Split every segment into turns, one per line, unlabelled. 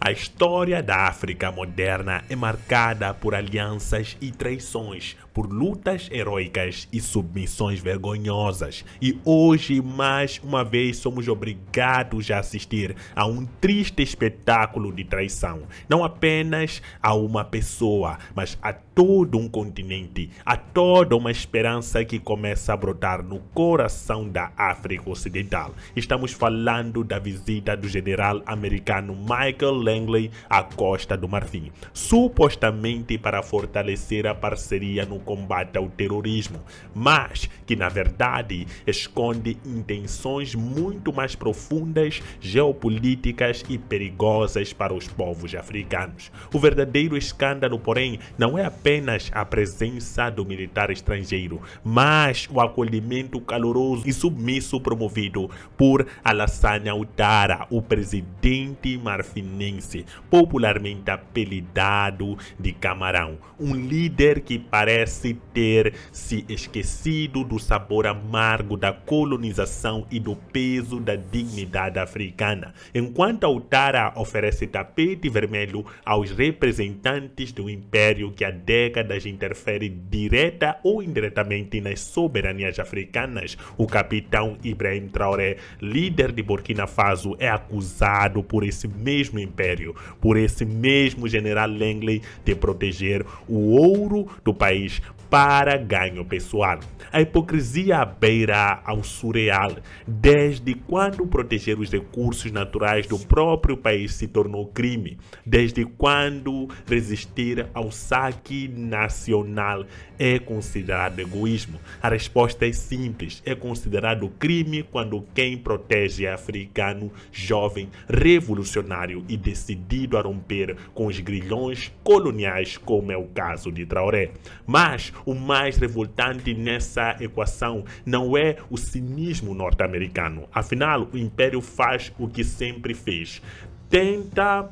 A história da África moderna é marcada por alianças e traições, por lutas heróicas e submissões vergonhosas. E hoje, mais uma vez, somos obrigados a assistir a um triste espetáculo de traição. Não apenas a uma pessoa, mas a todo um continente, a toda uma esperança que começa a brotar no coração da África Ocidental. Estamos falando da visita do general americano Michael Langley à Costa do Marfim, supostamente para fortalecer a parceria no combate ao terrorismo, mas que na verdade esconde intenções muito mais profundas, geopolíticas e perigosas para os povos africanos. O verdadeiro escândalo, porém, não é apenas a presença do militar estrangeiro, mas o acolhimento caloroso e submisso promovido por Alassane Ouattara, o presidente marfinense, popularmente apelidado de Camarão, um líder que parece ter se esquecido do sabor amargo da colonização e do peso da dignidade africana. Enquanto Ouattara oferece tapete vermelho aos representantes do império que há décadas interfere direta ou indiretamente nas soberanias africanas, o capitão Ibrahim Traoré, líder de Burkina Faso, é acusado por esse mesmo império, por esse mesmo general Langley, de proteger o ouro do país para ganho pessoal. A hipocrisia beira ao surreal. Desde quando proteger os recursos naturais do próprio país se tornou crime? Desde quando resistir ao saque nacional é considerado egoísmo? A resposta é simples. É considerado crime quando quem protege é africano, jovem, revolucionário e decidido a romper com os grilhões coloniais, como é o caso de Traoré. Mas o mais revoltante nessa equação não é o cinismo norte-americano. Afinal, o império faz o que sempre fez. Tenta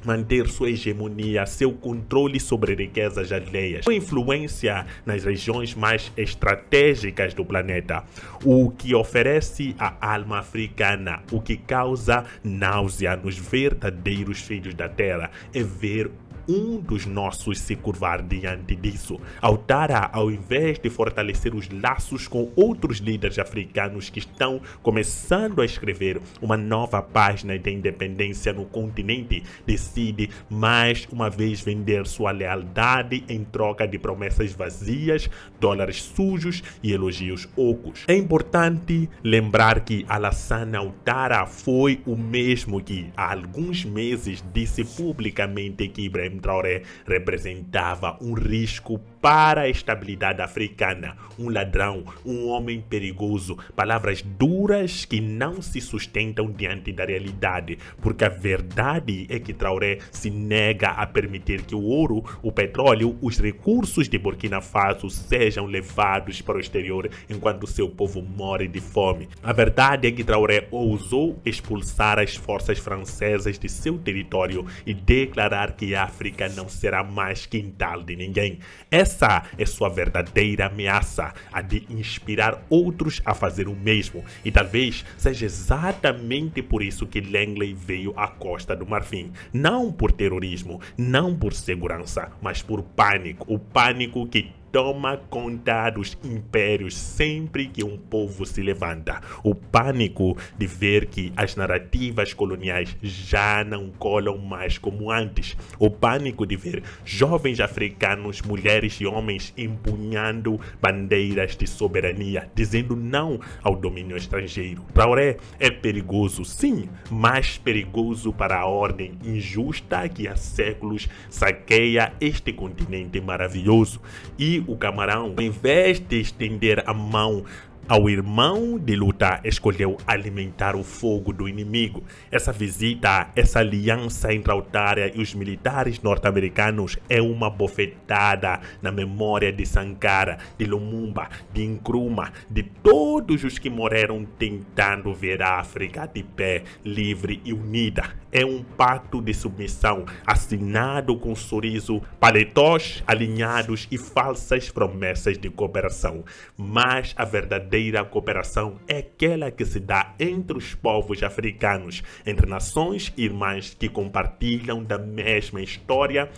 manter sua hegemonia, seu controle sobre riquezas alheias, sua influência nas regiões mais estratégicas do planeta, o que oferece a alma africana, o que causa náusea nos verdadeiros filhos da terra, é ver um dos nossos se curvar diante disso. Ouattara, ao invés de fortalecer os laços com outros líderes africanos que estão começando a escrever uma nova página de independência no continente, decide mais uma vez vender sua lealdade em troca de promessas vazias, dólares sujos e elogios ocos. É importante lembrar que Alassane Ouattara foi o mesmo que há alguns meses disse publicamente que Ibrahim Traoré representava um risco para a estabilidade africana, um ladrão, um homem perigoso, palavras duras que não se sustentam diante da realidade, porque a verdade é que Traoré se nega a permitir que o ouro, o petróleo, os recursos de Burkina Faso sejam levados para o exterior enquanto seu povo morre de fome. A verdade é que Traoré ousou expulsar as forças francesas de seu território e declarar que a África não será mais quintal de ninguém. Essa é sua verdadeira ameaça, a de inspirar outros a fazer o mesmo. E talvez seja exatamente por isso que Langley veio à Costa do Marfim. Não por terrorismo, não por segurança, mas por pânico. O pânico que toma conta dos impérios sempre que um povo se levanta. O pânico de ver que as narrativas coloniais já não colam mais como antes. O pânico de ver jovens africanos, mulheres e homens empunhando bandeiras de soberania, dizendo não ao domínio estrangeiro. Traoré é perigoso, sim, mais perigoso para a ordem injusta que há séculos saqueia este continente maravilhoso. E o Camarão, ao invés de estender a mão ao irmão de luta, escolheu alimentar o fogo do inimigo. Essa visita, essa aliança entre Ouattara e os militares norte-americanos é uma bofetada na memória de Sankara, de Lumumba, de Nkrumah, de todos os que morreram tentando ver a África de pé, livre e unida. É um pacto de submissão assinado com sorriso, paletós alinhados e falsas promessas de cooperação. Mas a verdadeira verdadeira cooperação é aquela que se dá entre os povos africanos, entre nações irmãs que compartilham da mesma história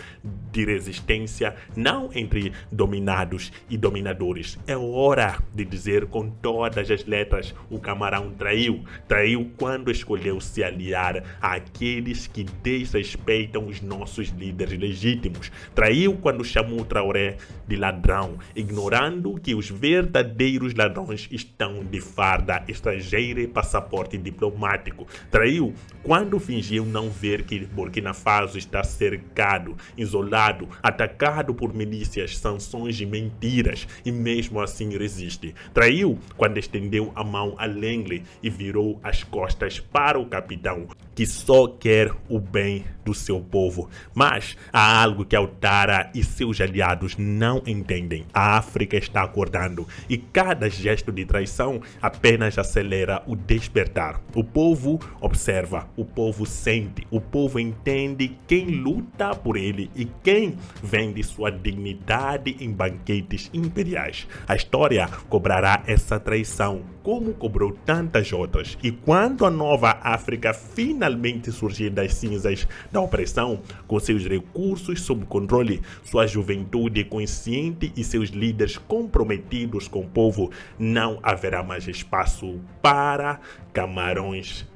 de resistência, não entre dominados e dominadores. É hora de dizer com todas as letras: o Camarão traiu. Traiu quando escolheu se aliar àqueles que desrespeitam os nossos líderes legítimos. Traiu quando chamou Traoré de ladrão, ignorando que os verdadeiros ladrões estão de farda estrangeira e passaporte diplomático. Traiu quando fingiu não ver que Burkina Faso está cercado, isolado, atacado por milícias, sanções e mentiras, e mesmo assim resiste. Traiu quando estendeu a mão a Langley e virou as costas para o capitão, que só quer o bem do seu povo. Mas há algo que Ouattara e seus aliados não entendem. A África está acordando e cada gesto de traição apenas acelera o despertar. O povo observa, o povo sente, o povo entende quem luta por ele e quem vende sua dignidade em banquetes imperiais. A história cobrará essa traição, como cobrou tantas outras. E quando a nova África finalmente surgir das cinzas da opressão, com seus recursos sob controle, sua juventude consciente e seus líderes comprometidos com o povo, não haverá mais espaço para camarões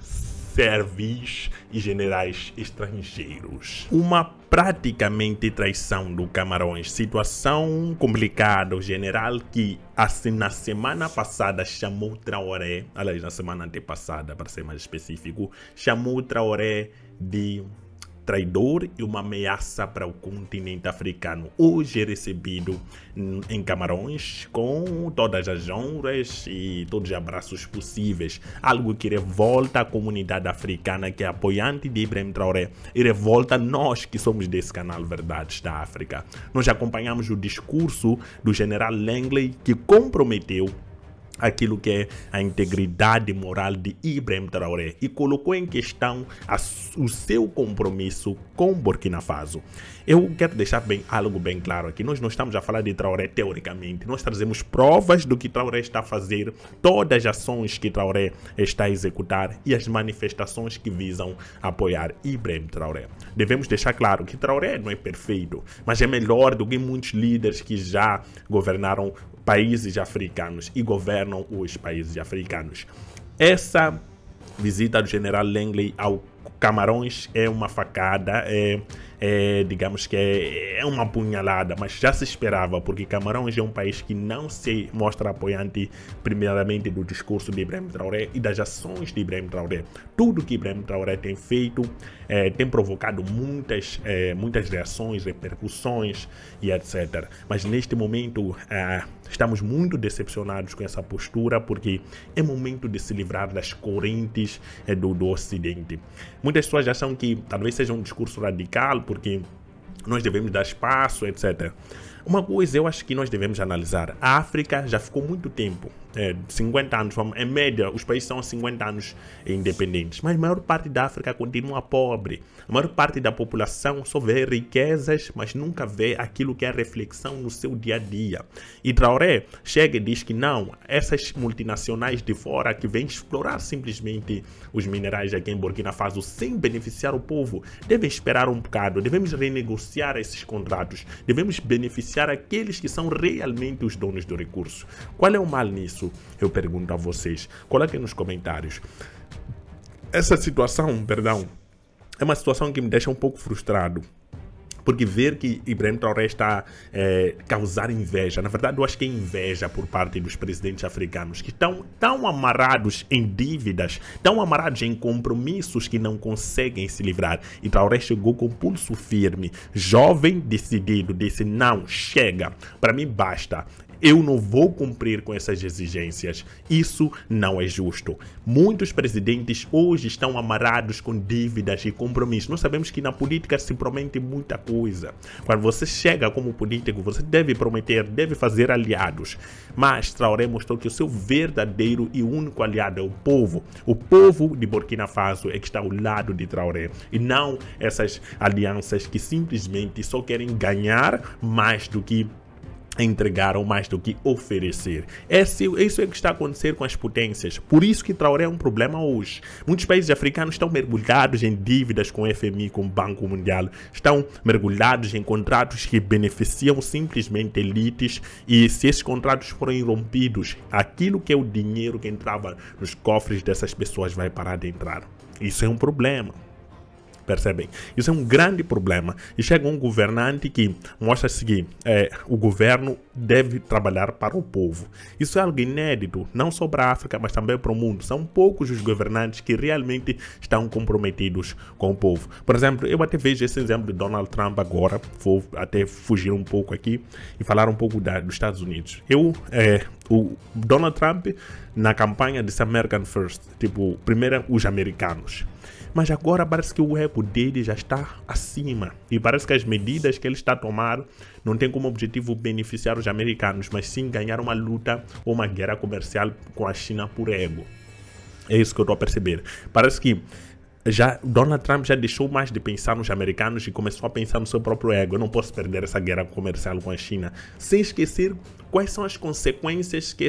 servis e generais estrangeiros. Uma praticamente traição do Camarões. Situação complicada. O general que assim, na semana passada chamou Traoré, aliás, na semana antepassada, para ser mais específico, chamou Traoré de traidor e uma ameaça para o continente africano. Hoje é recebido em Camarões com todas as honras e todos os abraços possíveis. Algo que revolta a comunidade africana que é apoiante de Ibrahim Traoré e revolta nós que somos desse canal Verdades da África. Nós acompanhamos o discurso do general Langley, que comprometeu aquilo que é a integridade moral de Ibrahim Traoré e colocou em questão o seu compromisso com Burkina Faso. Eu quero deixar algo bem claro aqui. Nós não estamos a falar de Traoré teoricamente. Nós trazemos provas do que Traoré está a fazer, todas as ações que Traoré está a executar e as manifestações que visam apoiar Ibrahim Traoré. Devemos deixar claro que Traoré não é perfeito, mas é melhor do que muitos líderes que já governaram países africanos e governam os países africanos. Essa visita do general Langley ao Camarões é uma facada, digamos que é uma punhalada, mas já se esperava, porque Camarões é um país que não se mostra apoiante primeiramente do discurso de Ibrahim Traoré e das ações de Ibrahim Traoré. Tudo que Ibrahim Traoré tem feito tem provocado muitas reações, repercussões e etc. Mas neste momento estamos muito decepcionados com essa postura, porque é momento de se livrar das correntes do Ocidente. Muitas pessoas acham que talvez seja um discurso radical, porque nós devemos dar espaço, etc. Uma coisa eu acho que nós devemos analisar: a África já ficou muito tempo, 50 anos, em média, os países são 50 anos independentes, mas a maior parte da África continua pobre. A maior parte da população só vê riquezas, mas nunca vê aquilo que é reflexão no seu dia a dia. E Traoré chega e diz que não, essas multinacionais de fora que vêm explorar simplesmente os minerais aqui em Burkina Faso sem beneficiar o povo, devem esperar um bocado, devemos renegociar esses contratos, devemos beneficiar aqueles que são realmente os donos do recurso. Qual é o mal nisso? Eu pergunto a vocês. Coloquem nos comentários. Essa situação, é uma situação que me deixa um pouco frustrado, porque ver que Ibrahim Traoré está a causar inveja, na verdade eu acho que é inveja por parte dos presidentes africanos, que estão tão amarrados em dívidas, tão amarrados em compromissos que não conseguem se livrar. E Traoré chegou com pulso firme, jovem, decidido, disse: não, chega, para mim basta. Eu não vou cumprir com essas exigências. Isso não é justo. Muitos presidentes hoje estão amarrados com dívidas e compromissos. Nós sabemos que na política se promete muita coisa. Quando você chega como político, você deve prometer, deve fazer aliados. Mas Traoré mostrou que o seu verdadeiro e único aliado é o povo. O povo de Burkina Faso é que está ao lado de Traoré. E não essas alianças que simplesmente só querem ganhar mais do que entregaram mais do que oferecer. Isso é que está a acontecer com as potências. Por isso que Traoré é um problema hoje. Muitos países africanos estão mergulhados em dívidas com o FMI, com o Banco Mundial. Estão mergulhados em contratos que beneficiam simplesmente elites, e se esses contratos forem rompidos, aquilo que é o dinheiro que entrava nos cofres dessas pessoas vai parar de entrar. Isso é um problema. Percebem? Isso é um grande problema. E chega um governante que mostra-se que o governo deve trabalhar para o povo. Isso é algo inédito, não só para a África, mas também para o mundo. São poucos os governantes que realmente estão comprometidos com o povo. Por exemplo, eu até vejo esse exemplo de Donald Trump agora. Vou até fugir um pouco aqui e falar um pouco dos Estados Unidos. O Donald Trump, na campanha disse American First, tipo, primeiro os americanos. Mas agora parece que o ego dele já está acima. E parece que as medidas que ele está a tomar não tem como objetivo beneficiar os americanos, mas sim ganhar uma luta ou uma guerra comercial com a China por ego. É isso que eu estou a perceber. Parece que Donald Trump já deixou mais de pensar nos americanos e começou a pensar no seu próprio ego. Eu não posso perder essa guerra comercial com a China, sem esquecer quais são as consequências que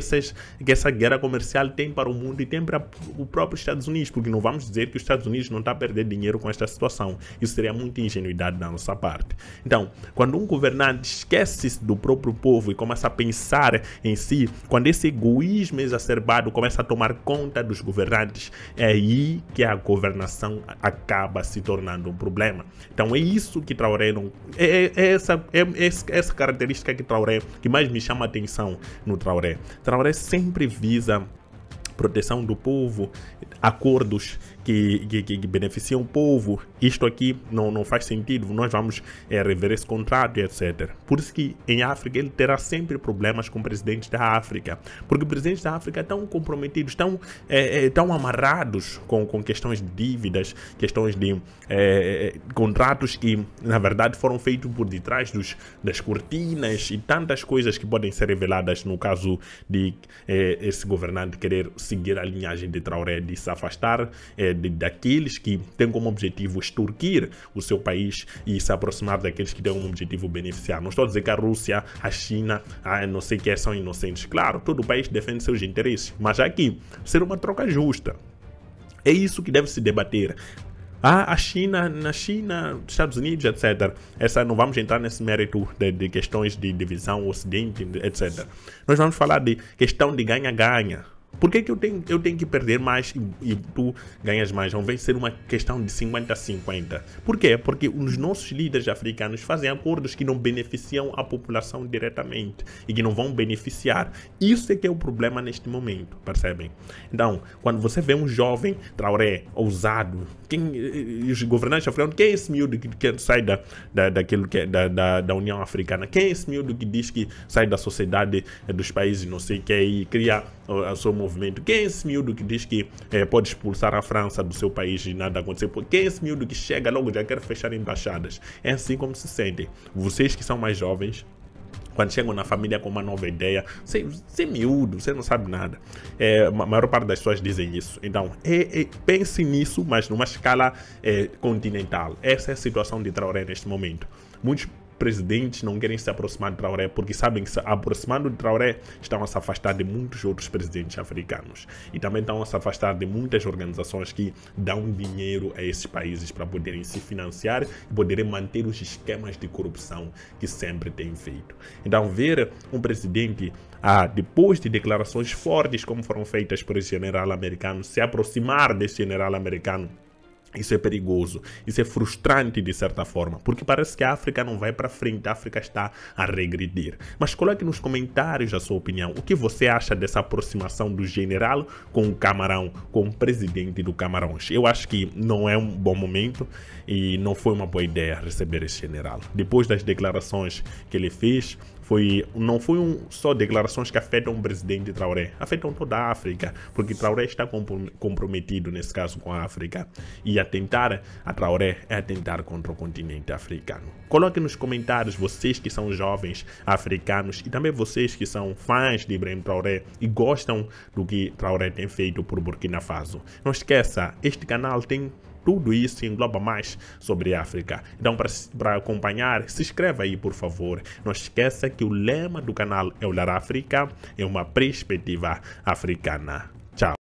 essa guerra comercial tem para o mundo e tem para o próprio Estados Unidos, porque não vamos dizer que os Estados Unidos não está a perder dinheiro com esta situação. Isso seria muita ingenuidade da nossa parte. Então, quando um governante esquece do próprio povo e começa a pensar em si, quando esse egoísmo exacerbado começa a tomar conta dos governantes, é aí que a governação acaba se tornando um problema. Então é isso que Traoré não... essa característica que Traoré, que mais me chama a atenção no Traoré. Traoré sempre visa proteção do povo, acordos que beneficiam o povo. Isto aqui não faz sentido, nós vamos rever esse contrato e etc. Por isso que em África ele terá sempre problemas com presidentes da África, porque os presidentes da África estão comprometidos, estão amarrados com questões de dívidas, questões de contratos que na verdade foram feitos por detrás das cortinas e tantas coisas que podem ser reveladas no caso de esse governante querer seguir a linhagem de Traoré, de se afastar daqueles que têm como objetivo extorquir o seu país e se aproximar daqueles que têm como objetivo beneficiar. Não estou a dizer que a Rússia, a China, não sei que são inocentes. Claro, todo país defende seus interesses, mas aqui ser uma troca justa. É isso que deve se debater. A China, Estados Unidos, etc. Não vamos entrar nesse mérito de questões de divisão, Ocidente, etc. Nós vamos falar de questão de ganha-ganha. Por que eu tenho que perder mais e tu ganhas mais? Não vai ser uma questão de 50-50. Por quê? Porque os nossos líderes africanos fazem acordos que não beneficiam a população diretamente e que não vão beneficiar. Isso é que é o problema neste momento, percebem? Então, quando você vê um jovem Traoré, ousado, os governantes africanos, quem é esse miúdo que sai da União Africana? Quem é esse miúdo que diz que sai da sociedade dos países, não sei o que, e cria o seu movimento? Quem é esse miúdo que diz que pode expulsar a França do seu país e nada acontecer? Quem é esse miúdo que chega logo já quer fechar embaixadas? É assim como se sentem. Vocês que são mais jovens, quando chegam na família com uma nova ideia, você é miúdo, você não sabe nada. A maior parte das pessoas dizem isso. Então, pense nisso, mas numa escala continental. Essa é a situação de Traoré neste momento. Muitos presidentes não querem se aproximar de Traoré porque sabem que se aproximando de Traoré estão a se afastar de muitos outros presidentes africanos e também estão a se afastar de muitas organizações que dão dinheiro a esses países para poderem se financiar e poderem manter os esquemas de corrupção que sempre têm feito. Então, ver um presidente depois de declarações fortes como foram feitas por esse general americano, se aproximar desse general americano, isso é perigoso, isso é frustrante de certa forma, porque parece que a África não vai para frente, a África está a regredir. Mas coloque nos comentários a sua opinião, o que você acha dessa aproximação do general com o Camarão, com o presidente do Camarões. Eu acho que não é um bom momento e não foi uma boa ideia receber esse general. Depois das declarações que ele fez, não foi só declarações que afetam o presidente Traoré, afetam toda a África, porque Traoré está comprometido nesse caso com a África e a Traoré é atentar contra o continente africano. Coloque nos comentários vocês que são jovens africanos e também vocês que são fãs de Ibrahim Traoré e gostam do que Traoré tem feito por Burkina Faso. Não esqueça, este canal tem tudo isso engloba mais sobre a África. Então, para acompanhar, se inscreva aí, por favor. Não esqueça que o lema do canal é Olhar África, é uma perspectiva africana. Tchau.